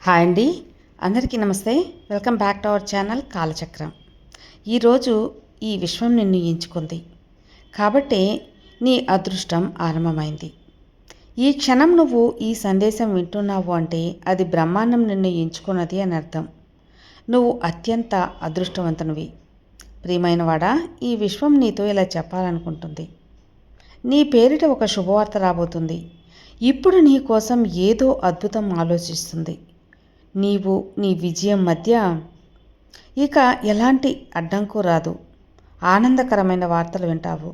Hi అండి, అందరికీ నమస్తే. Welcome back to our channel Kalachakram. ఈరోజు ఈ విశ్వం నిన్ను ఎంచుకుంది కాబట్టే నీ అదృష్టం ఆరంభమైంది. ఈ క్షణం నువ్వు ఈ సందేశం వింటున్నావు అంటే అది బ్రహ్మాండం నిన్ను ఎంచుకున్నది అని అర్థం. నువ్వు అత్యంత అదృష్టవంతునివి. ప్రియమైనవాడా, ఈ విశ్వం నీతో ఇలా చెప్పాలనుకుంటుంది. నీ పేరిట ఒక శుభవార్త రాబోతుంది. ఇప్పుడు నీ కోసం ఏదో అద్భుతం ఆలోచిస్తుంది. నీవు నీ విజయం మధ్య ఇక ఎలాంటి అడ్డంకు రాదు. ఆనందకరమైన వార్తలు వింటావు.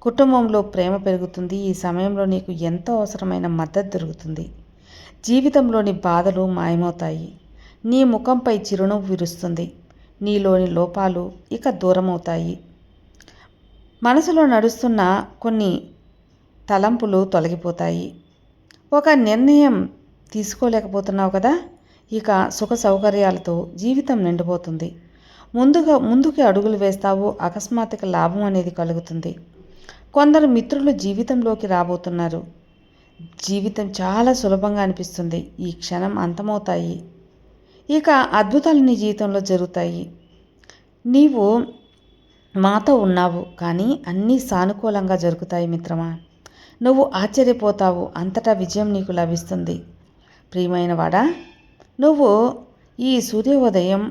కుటుంబంలో ప్రేమ పెరుగుతుంది. ఈ సమయంలో నీకు ఎంతో అవసరమైన మద్దతు దొరుకుతుంది. జీవితంలోని బాధలు మాయమవుతాయి. నీ ముఖంపై చిరునవ్వు విరుస్తుంది. నీలోని లోపాలు ఇక దూరమవుతాయి. మనసులో నడుస్తున్న కొన్ని తలంపులు తొలగిపోతాయి. ఒక నిర్ణయం తీసుకోలేకపోతున్నావు కదా, ఇక సుఖ సౌకర్యాలతో జీవితం నిండిపోతుంది. ముందుకి అడుగులు వేస్తావు. అకస్మాత్తుగా లాభం అనేది కలుగుతుంది. కొందరు మిత్రులు జీవితంలోకి రాబోతున్నారు. జీవితం చాలా సులభంగా అనిపిస్తుంది. ఈ క్షణం అంతమవుతాయి. ఇక అద్భుతాలు నీ జీవితంలో జరుగుతాయి. నీవు మాతో ఉన్నావు, కానీ అన్నీ సానుకూలంగా జరుగుతాయి మిత్రమా. నువ్వు ఆశ్చర్యపోతావు. అంతటా విజయం నీకు లభిస్తుంది. ప్రియమైన వాడా, నువ్వు ఈ సూర్యోదయం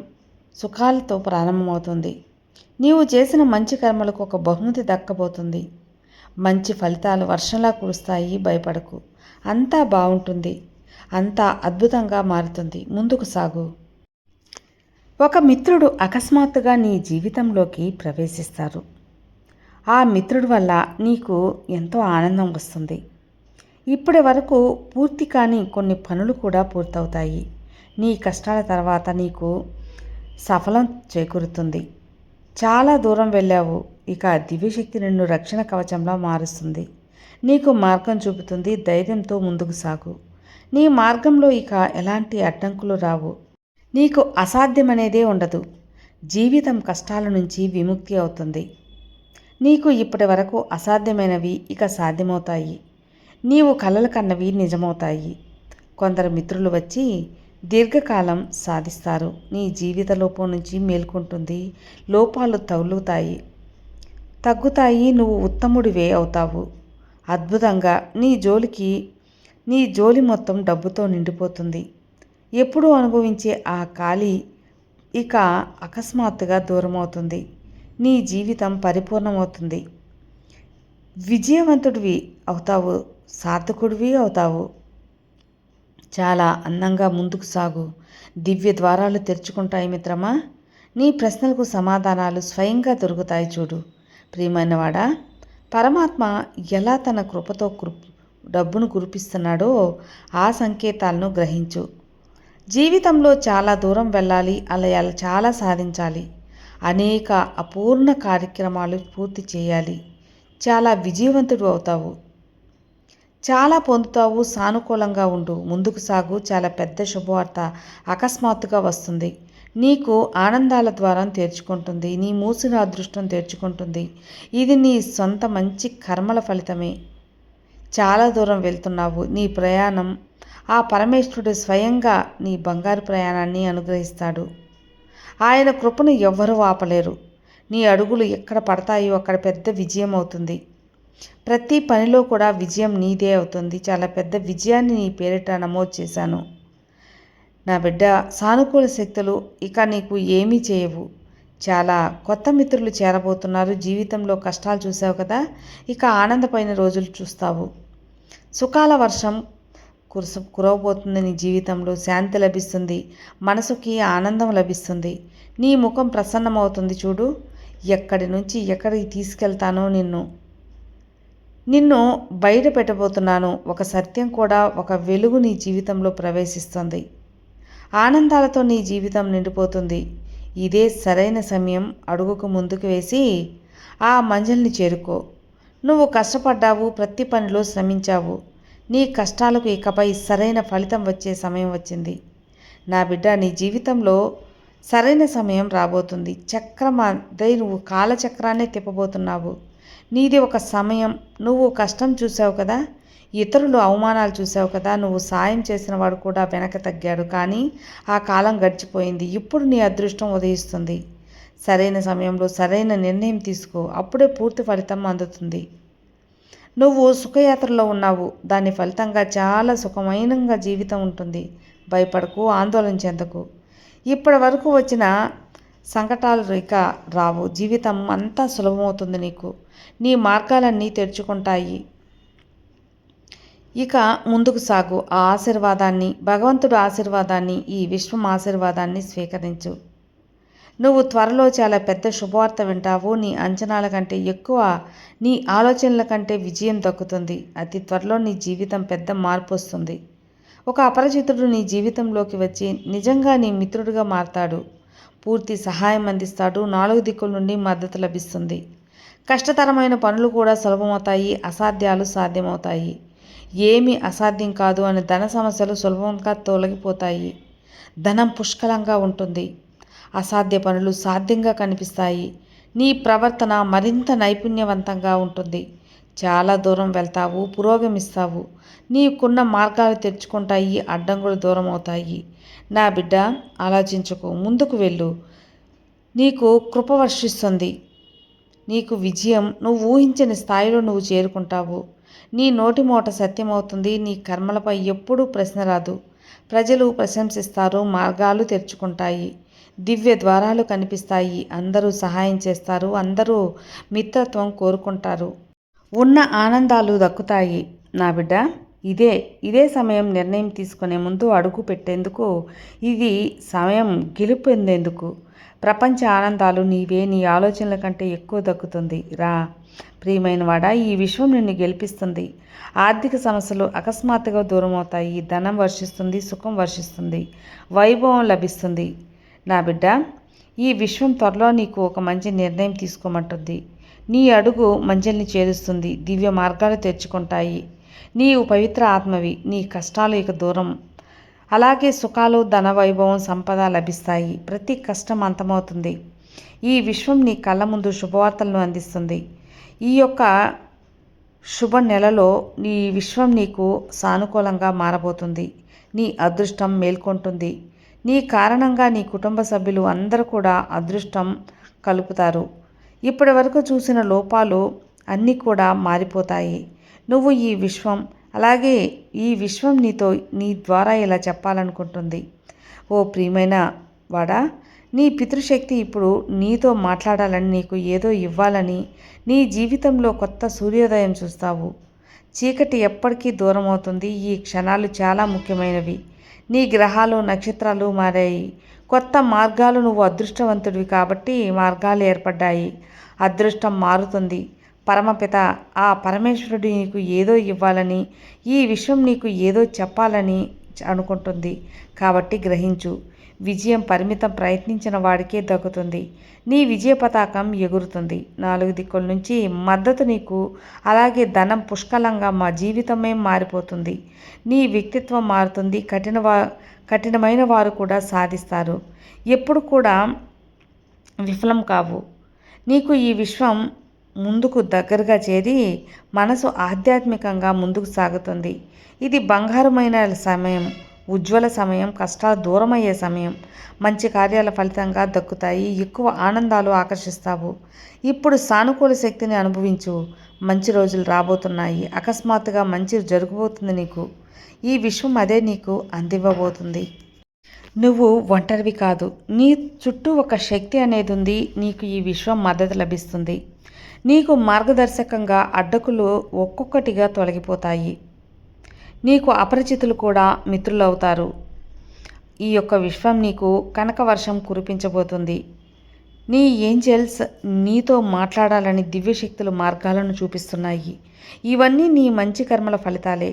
సుఖాలతో ప్రారంభమవుతుంది. నీవు చేసిన మంచి కర్మలకు ఒక బహుమతి దక్కబోతుంది. మంచి ఫలితాలు వర్షంలా కురుస్తాయి. భయపడకు, అంతా బాగుంటుంది. అంతా అద్భుతంగా మారుతుంది. ముందుకు సాగు. ఒక మిత్రుడు అకస్మాత్తుగా నీ జీవితంలోకి ప్రవేశిస్తారు. ఆ మిత్రుడి వల్ల నీకు ఎంతో ఆనందం వస్తుంది. ఇప్పటి వరకు పూర్తి కాని కొన్ని పనులు కూడా పూర్తవుతాయి. నీ కష్టాల తర్వాత నీకు సఫలం చేకూరుతుంది. చాలా దూరం వెళ్ళావు. ఇక దివ్యశక్తి నిన్ను రక్షణ కవచంలా మారుస్తుంది. నీకు మార్గం చూపుతుంది. ధైర్యంతో ముందుకు సాగు. నీ మార్గంలో ఇక ఎలాంటి అడ్డంకులు రావు. నీకు అసాధ్యమనేదే ఉండదు. జీవితం కష్టాల నుంచి విముక్తి అవుతుంది. నీకు ఇప్పటి వరకు అసాధ్యమైనవి ఇక సాధ్యమవుతాయి. నీవు కలలు కన్నవి నిజమవుతాయి. కొందరు మిత్రులు వచ్చి దీర్ఘకాలం సాధిస్తారు. నీ జీవిత లోపం నుంచి మేల్కొంటుంది. లోపాలు తగ్గుతాయి. నువ్వు ఉత్తముడివే అవుతావు. అద్భుతంగా నీ జోలి మొత్తం డబ్బుతో నిండిపోతుంది. ఎప్పుడూ అనుభవించే ఆ ఖాళీ ఇక అకస్మాత్తుగా దూరమవుతుంది. నీ జీవితం పరిపూర్ణమవుతుంది. విజయవంతుడివి అవుతావు. సార్థకుడివి అవుతావు. చాలా అందంగా ముందుకు సాగు. దివ్య ద్వారాలు తెరుచుకుంటాయి మిత్రమా. నీ ప్రశ్నలకు సమాధానాలు స్వయంగా దొరుకుతాయి. చూడు ప్రియమైనవాడా, పరమాత్మ ఎలా తన కృపతో డబ్బును కురిపిస్తున్నాడో ఆ సంకేతాలను గ్రహించు. జీవితంలో చాలా దూరం వెళ్ళాలి. అలా చాలా సాధించాలి. అనేక అపూర్ణ కార్యక్రమాలు పూర్తి చేయాలి. చాలా విజయవంతుడు అవుతావు. చాలా పొందుతావు. సానుకూలంగా ఉండు. ముందుకు సాగు. చాలా పెద్ద శుభవార్త అకస్మాత్తుగా వస్తుంది. నీకు ఆనందాల ద్వారం తెరుచుకుంటుంది. నీ మూసిన అదృష్టం తెరుచుకుంటుంది. ఇది నీ సొంత మంచి కర్మల ఫలితమే. చాలా దూరం వెళ్తున్నావు. నీ ప్రయాణం ఆ పరమేశ్వరుడు స్వయంగా నీ బంగారు ప్రయాణాన్ని అనుగ్రహిస్తాడు. ఆయన కృపను ఎవ్వరూ ఆపలేరు. నీ అడుగులు ఎక్కడ పడతాయో అక్కడ పెద్ద విజయం అవుతుంది. ప్రతి పనిలో కూడా విజయం నీదే అవుతుంది. చాలా పెద్ద విజయాన్ని నీ పేరిట నమోదు చేశాను. నా బిడ్డ, సానుకూల శక్తులు ఇక నీకు ఏమీ చేయవు. చాలా కొత్త మిత్రులు చేరబోతున్నారు. జీవితంలో కష్టాలు చూసావు కదా, ఇక ఆనందమైన రోజులు చూస్తావు. సుఖాల వర్షం కురవబోతుంది. నీ జీవితంలో శాంతి లభిస్తుంది. మనసుకి ఆనందం లభిస్తుంది. నీ ముఖం ప్రసన్నమవుతుంది. చూడు, ఎక్కడి నుంచి ఎక్కడికి తీసుకెళ్తానో నిన్ను బయట పెట్టబోతున్నాను. ఒక సత్యం కూడా, ఒక వెలుగు నీ జీవితంలో ప్రవేశిస్తుంది. ఆనందాలతో నీ జీవితం నిండిపోతుంది. ఇదే సరైన సమయం. అడుగుకు ముందుకు వేసి ఆ మంజిల్ని చేరుకో. నువ్వు కష్టపడ్డావు. ప్రతి పనిలో శ్రమించావు. నీ కష్టాలకు ఇకపై సరైన ఫలితం వచ్చే సమయం వచ్చింది. నా బిడ్డ, నీ జీవితంలో సరైన సమయం రాబోతుంది. నువ్వు కాలచక్రాన్నే తిప్పబోతున్నావు. నీది ఒక సమయం. నువ్వు కష్టం చూసావు కదా, ఇతరులు అవమానాలు చూసావు కదా, నువ్వు సాయం చేసిన వాడు కూడా వెనక తగ్గాడు. కానీ ఆ కాలం గడిచిపోయింది. ఇప్పుడు నీ అదృష్టం ఉదయిస్తుంది. సరైన సమయంలో సరైన నిర్ణయం తీసుకో, అప్పుడే పూర్తి ఫలితం అందుతుంది. నువ్వు సుఖయాత్రలో ఉన్నావు. దాని ఫలితంగా చాలా సుఖమైనంగా జీవితం ఉంటుంది. భయపడకు, ఆందోళన చెందకు. ఇప్పటి వరకు వచ్చిన సంకటాలు ఇక రావు. జీవితం అంతా సులభమవుతుంది నీకు. నీ మార్గాలన్నీ తెరుచుకుంటాయి. ఇక ముందుకు సాగు. ఆ ఆశీర్వాదాన్ని, భగవంతుడు ఆశీర్వాదాన్ని, ఈ విశ్వం ఆశీర్వాదాన్ని స్వీకరించు. నువ్వు త్వరలో చాలా పెద్ద శుభవార్త వింటావు. నీ అంచనాల కంటే ఎక్కువ, నీ ఆలోచనల కంటే విజయం దక్కుతుంది. అతి త్వరలో నీ జీవితం పెద్ద మార్పు వస్తుంది. ఒక అపరిచితుడు నీ జీవితంలోకి వచ్చి నిజంగా నీ మిత్రుడిగా మారతాడు. పూర్తి సహాయం అందిస్తాడు. 4 దిక్కుల నుండి మద్దతు లభిస్తుంది. కష్టతరమైన పనులు కూడా సులభమవుతాయి. అసాధ్యాలు సాధ్యమవుతాయి. ఏమీ అసాధ్యం కాదు అని ధన సమస్యలు సులభంగా తొలగిపోతాయి. ధనం పుష్కలంగా ఉంటుంది. అసాధ్య పనులు సాధ్యంగా కనిపిస్తాయి. నీ ప్రవర్తన మరింత నైపుణ్యవంతంగా ఉంటుంది. చాలా దూరం వెళ్తావు, పురోగమిస్తావు. నీకున్న మార్గాలు తెరుచుకుంటాయి, అడ్డంకులు దూరం అవుతాయి. నా బిడ్డ, ఆలోచించుకో, ముందుకు వెళ్ళు. నీకు కృప వర్షిస్తుంది. నీకు విజయం, నువ్వు ఊహించిన స్థాయిలో నువ్వు చేరుకుంటావు. నీ నోటి మోట సత్యమవుతుంది. నీ కర్మలపై ఎప్పుడూ ప్రశ్న రాదు. ప్రజలు ప్రశంసిస్తారు. మార్గాలు తెరుచుకుంటాయి. దివ్య ద్వారాలు కనిపిస్తాయి. అందరూ సహాయం చేస్తారు. అందరూ మిత్రత్వం కోరుకుంటారు. ఉన్న ఆనందాలు దక్కుతాయి. నా బిడ్డ, ఇదే సమయం. నిర్ణయం తీసుకునే ముందు అడుగు పెట్టేందుకు. ఇది సమయం గెలుపొందేందుకు. ప్రపంచ ఆనందాలు నీవే. నీ ఆలోచనల కంటే ఎక్కువ దక్కుతుంది. రా ప్రియమైనవాడా, ఈ విశ్వం నిన్ను గెలిపిస్తుంది. ఆర్థిక సమస్యలు అకస్మాత్తుగా దూరమవుతాయి. ధనం వర్షిస్తుంది. సుఖం వర్షిస్తుంది. వైభవం లభిస్తుంది. నా బిడ్డ, ఈ విశ్వం త్వరలో నీకు ఒక మంచి నిర్ణయం తీసుకోమంటుంది. నీ అడుగు మంజిల్ని చేరుస్తుంది. దివ్య మార్గాలు తెరుచుకుంటాయి. నీవు పవిత్ర ఆత్మవి. నీ కష్టాలు ఇక దూరం. అలాగే సుఖాలు, ధన వైభవం, సంపద లభిస్తాయి. ప్రతి కష్టం అంతమవుతుంది. ఈ విశ్వం నీ కళ్ళ ముందు శుభవార్తలను అందిస్తుంది. ఈ యొక్క శుభ నెలలో నీ విశ్వం నీకు సానుకూలంగా మారబోతుంది. నీ అదృష్టం మేల్కొంటుంది. నీ కారణంగా నీ కుటుంబ సభ్యులు అందరూ కూడా అదృష్టం కలుపుతారు. ఇప్పటి వరకు చూసిన లోపాలు అన్నీ కూడా మారిపోతాయి. నువ్వు అలాగే ఈ విశ్వం నీ ద్వారా ఇలా చెప్పాలనుకుంటుంది. ఓ ప్రియమైన వాడా, నీ పితృశక్తి ఇప్పుడు నీతో మాట్లాడాలని, నీకు ఏదో ఇవ్వాలని. నీ జీవితంలో కొత్త సూర్యోదయం చూస్తావు. చీకటి ఎప్పటికీ దూరం అవుతుంది. ఈ క్షణాలు చాలా ముఖ్యమైనవి. నీ గ్రహాలు, నక్షత్రాలు మారాయి. కొత్త మార్గాలు. నువ్వు అదృష్టవంతుడివి కాబట్టి మార్గాలు ఏర్పడ్డాయి. అదృష్టం మారుతుంది. పరమపిత ఆ పరమేశ్వరుడు నీకు ఏదో ఇవ్వాలని, ఈ విశ్వం నీకు ఏదో చెప్పాలని అనుకుంటుంది. కాబట్టి గ్రహించు. విజయం పరిమితం ప్రయత్నించిన వాడికే దక్కుతుంది. నీ విజయ పతాకం ఎగురుతుంది. 4 దిక్కుల నుంచి మద్దతు నీకు. అలాగే ధనం పుష్కలంగా. మా జీవితమే మారిపోతుంది. నీ వ్యక్తిత్వం మారుతుంది. కఠినమైన వారు కూడా సాధిస్తారు. ఎప్పుడు కూడా విఫలం కావు. నీకు ఈ విశ్వం ముందుకు దగ్గరగా చేరి మనసు ఆధ్యాత్మికంగా ముందుకు సాగుతుంది. ఇది బంగారమైన సమయం, ఉజ్వల సమయం, కష్టాలు దూరమయ్యే సమయం. మంచి కార్యాల ఫలితంగా దక్కుతాయి. ఎక్కువ ఆనందాలు ఆకర్షిస్తావు. ఇప్పుడు సానుకూల శక్తిని అనుభవించు. మంచి రోజులు రాబోతున్నాయి. అకస్మాత్తుగా మంచి జరగబోతుంది నీకు. ఈ విశ్వం అదే నీకు అందివ్వబోతుంది. నువ్వు ఒంటరివి కాదు. నీ చుట్టూ ఒక శక్తి అనేది ఉంది. నీకు ఈ విశ్వం మద్దతు లభిస్తుంది. నీకు మార్గదర్శకంగా అడ్డంకులు ఒక్కొక్కటిగా తొలగిపోతాయి. నీకు అపరిచితులు కూడా మిత్రులవుతారు. ఈ యొక్క విశ్వం నీకు కనక వర్షం కురిపించబోతుంది. నీ ఏంజెల్స్ నీతో మాట్లాడాలని దివ్యశక్తులు మార్గాలను చూపిస్తున్నాయి. ఇవన్నీ నీ మంచి కర్మల ఫలితాలే.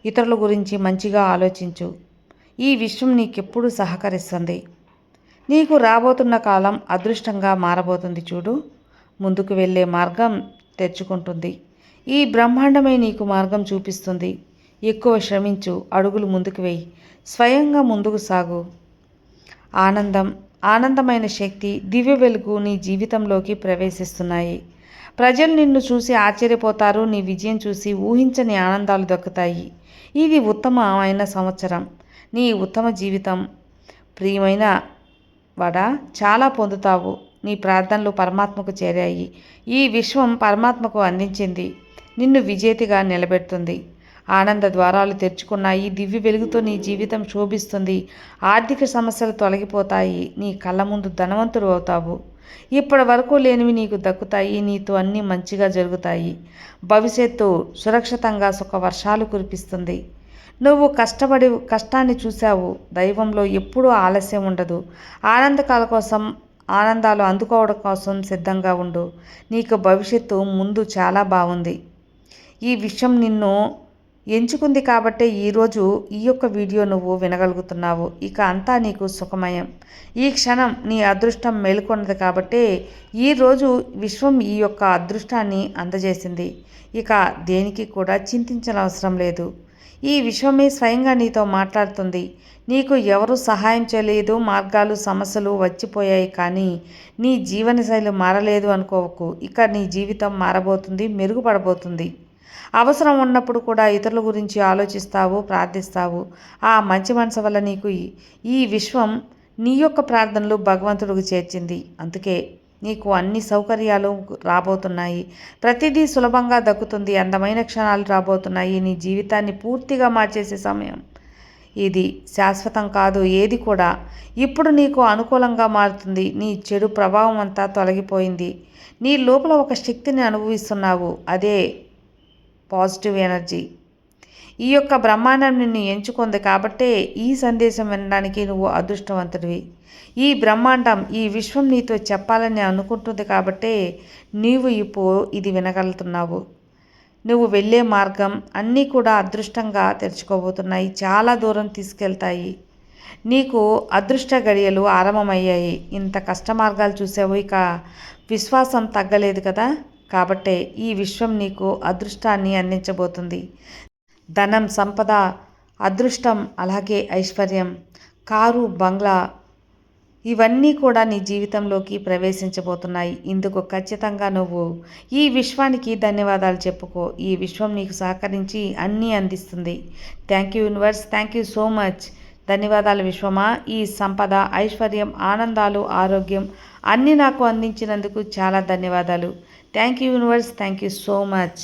ఇతరుల గురించి మంచిగా ఆలోచించు. ఈ విశ్వం నీకెప్పుడు సహకరిస్తుంది. నీకు రాబోతున్న కాలం అదృష్టంగా మారబోతుంది. చూడు, ముందుకు వెళ్ళే మార్గం తెరుచుకుంటుంది. ఈ బ్రహ్మాండమే నీకు మార్గం చూపిస్తుంది. ఎక్కువ శ్రమించు. అడుగులు ముందుకు వేయి. స్వయంగా ముందుకు సాగు. ఆనందమైన శక్తి, దివ్య వెలుగు నీ జీవితంలోకి ప్రవేశిస్తున్నాయి. ప్రజలు నిన్ను చూసి ఆశ్చర్యపోతారు. నీ విజయం చూసి ఊహించని ఆనందాలు దక్కుతాయి. ఇది ఉత్తమమైన సంవత్సరం. నీ ఉత్తమ జీవితం ప్రియమైన వడా చాలా పొందుతావు. నీ ప్రార్థనలు పరమాత్మకు చేరాయి. ఈ విశ్వం పరమాత్మకు అందించింది. నిన్ను విజేతగా నిలబెడుతుంది. ఆనంద ద్వారాలు తెరుచుకున్నాయి. దివ్య వెలుగుతో నీ జీవితం శోభిస్తుంది. ఆర్థిక సమస్యలు తొలగిపోతాయి. నీ కళ్ళ ముందు ధనవంతుడు అవుతావు. ఇప్పటి వరకు లేనివి నీకు దక్కుతాయి. నీతో అన్నీ మంచిగా జరుగుతాయి. భవిష్యత్తు సురక్షితంగా సుఖవర్షాలు కురిపిస్తుంది. నువ్వు కష్టాన్ని చూశావు. దైవంలో ఎప్పుడూ ఆలస్యం ఉండదు. ఆనందకాల కోసం ఆనందాలు అందుకోవడం కోసం సిద్ధంగా ఉండు. నీకు భవిష్యత్తు ముందు చాలా బాగుంది. ఈ విషయం నిన్ను ఎంచుకుంది కాబట్టే ఈరోజు ఈ యొక్క వీడియో నువ్వు వినగలుగుతున్నావు. ఇక అంతా నీకు సుఖమయం. ఈ క్షణం నీ అదృష్టం మేలుకొన్నది కాబట్టే ఈరోజు విశ్వం ఈ యొక్క అదృష్టాన్ని అందజేసింది. ఇక దేనికి కూడా చింతించనవసరం లేదు. ఈ విశ్వమే స్వయంగా నీతో మాట్లాడుతుంది. నీకు ఎవరు సహాయం చేయలేదు. మార్గాలు సమస్యలు వచ్చిపోయాయి, కానీ నీ జీవనశైలి మారలేదు అనుకోవకు. ఇక నీ జీవితం మారబోతుంది, మెరుగుపడబోతుంది. అవసరం ఉన్నప్పుడు కూడా ఇతరుల గురించి ఆలోచిస్తావు, ప్రార్థిస్తావు. ఆ మంచి మనసు వల్ల నీకు ఈ విశ్వం నీ యొక్క ప్రార్థనలు భగవంతుడికి చేర్చింది. అందుకే నీకు అన్ని సౌకర్యాలు రాబోతున్నాయి. ప్రతిదీ సులభంగా దక్కుతుంది. అందమైన క్షణాలు రాబోతున్నాయి. నీ జీవితాన్ని పూర్తిగా మార్చేసే సమయం ఇది. శాశ్వతం కాదు ఏది కూడా. ఇప్పుడు నీకు అనుకూలంగా మారుతుంది. నీ చెడు ప్రభావం అంతా తొలగిపోయింది. నీ లోపల ఒక శక్తిని అనుభవిస్తున్నావు. అదే పాజిటివ్ ఎనర్జీ. ఈ యొక్క బ్రహ్మాండం నిన్ను ఎంచుకుంది కాబట్టే ఈ సందేశం వినడానికి నువ్వు అదృష్టవంతుడివి. ఈ బ్రహ్మాండం, ఈ విశ్వం నీతో చెప్పాలని అనుకుంటుంది కాబట్టే నీవు ఇప్పుడు ఇది వినగలుగుతున్నావు. నువ్వు వెళ్ళే మార్గం అన్నీ కూడా అదృష్టంగా తెరుచుకోబోతున్నాయి. చాలా దూరం తీసుకెళ్తాయి. నీకు అదృష్ట గడియలు ఆరంభమయ్యాయి. ఇంత కష్ట మార్గాలు చూసావు. ఇక విశ్వాసం తగ్గలేదు కదా. కాబట్టే ఈ విశ్వం నీకు అదృష్టాన్ని అందించబోతుంది. ధనం, సంపద, అదృష్టం, అలాగే ఐశ్వర్యం, కారు, బంగ్లా ఇవన్నీ కూడా నీ జీవితంలోకి ప్రవేశించబోతున్నాయి. ఇందుకు ఖచ్చితంగా నువ్వు ఈ విశ్వానికి ధన్యవాదాలు చెప్పుకో. ఈ విశ్వం నీకు సహకరించి అన్నీ అందిస్తుంది. Thank you universe. Thank you so much. ధన్యవాదాలు విశ్వమా. ఈ సంపద, ఐశ్వర్యం, ఆనందాలు, ఆరోగ్యం అన్నీ నాకు అందించినందుకు చాలా ధన్యవాదాలు. Thank you universe. Thank you so much.